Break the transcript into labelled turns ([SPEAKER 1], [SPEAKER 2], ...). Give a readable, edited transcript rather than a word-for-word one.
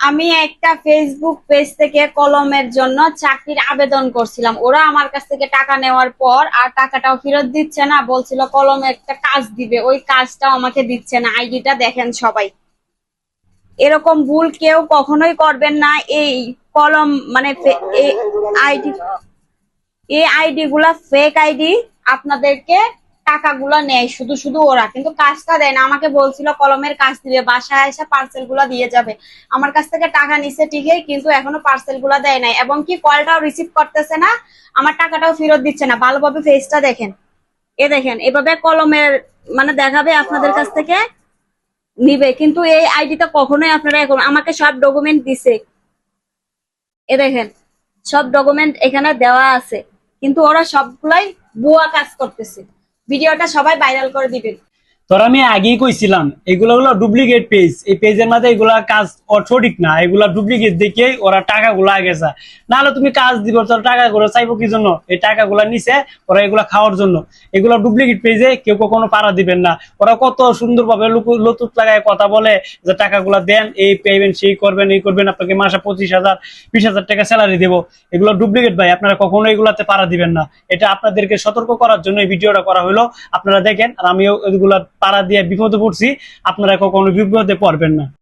[SPEAKER 1] আমি একটা Facebook page থেকে কলমের জন্য চাকরির আবেদন করছিলাম। ওরা আমার কাছ থেকে টাকা নেওয়ার পর আর টাকাটাও ফেরত দিচ্ছে না, বলছিল কলমে একটা কাজ দিবে, ওই কাজটাও আমাকে দিচ্ছে না। আইডিটা দেখেন সবাই, এরকম ভুল কেউ কখনোই করবেন না। এই কলম মানে আইডি, এই আইডি গুলা ফেক আইডি, আপনাদেরকে টাকাগুলা নেয় শুধু শুধু, ওরা কিন্তু কাজটা দেয় না। আমাকে বলছিল কলমের কাজ দিবে, বাসায় এসে পার্সেল গুলা দিয়ে যাবে। আমার কাছ থেকে টাকা নিছে ঠিকই, কিন্তু এখনো পার্সেল গুলা দেয় নাই, এবং কি কলটাও রিসিভ করতেছে না, আমার টাকাটাও ফেরত দিচ্ছে না। ভালোভাবে ফেসটা দেখেন, এ দেখেন, এভাবে কলমের মানে দেখাবে আপনাদের কাছ থেকে নিবে, কিন্তু এই আইডিটা কখনোই আপনারা এখন আমাকে সব ডকুমেন্ট দিছে, এ দেখেন সব ডকুমেন্ট এখানে দেওয়া আছে, কিন্তু ওরা সবগুলাই ভুয়া কাজ করতেছে। ভিডিওটা সবাই ভাইরাল করে দিবেন।
[SPEAKER 2] তোর আমি আগেই কইছিলাম এগুলো হলো ডুপ্লিকেট পেজ, এই পেজের মধ্যে এগুলা কাজ সঠিক না, এগুলা ডুপ্লিকেট দেখে ওরা টাকাগুলো আগে চায়। নাহলে তুমি কাজ দিব, তোর টাকাগুলো চাইবো কি জন্য? এই টাকাগুলো নিছে ওরা এগুলা খাওয়ার জন্য। এগুলো ডুপ্লিকেট পেজে কেউ কখনো পাড়া দিবেন না। ওরা কত সুন্দরভাবে লতুত লাগায় কথা বলে যে টাকাগুলা দেন, এই পেবেন, সেই করবেন, এই করবেন, আপনাকে মাসে 25,000 20,000 টাকা স্যালারি দেবো। এগুলো ডুপ্লিকেট ভাই, আপনারা কখনো এগুলাতে পাড়া দিবেন না। এটা আপনাদেরকে সতর্ক করার জন্য এই ভিডিওটা করা হলো। আপনারা দেখেন, আর আমিও এগুলা পাড়া দিয়ে বিপদে পড়ছি, আপনারা কখনো বিপদে পড়বেন না।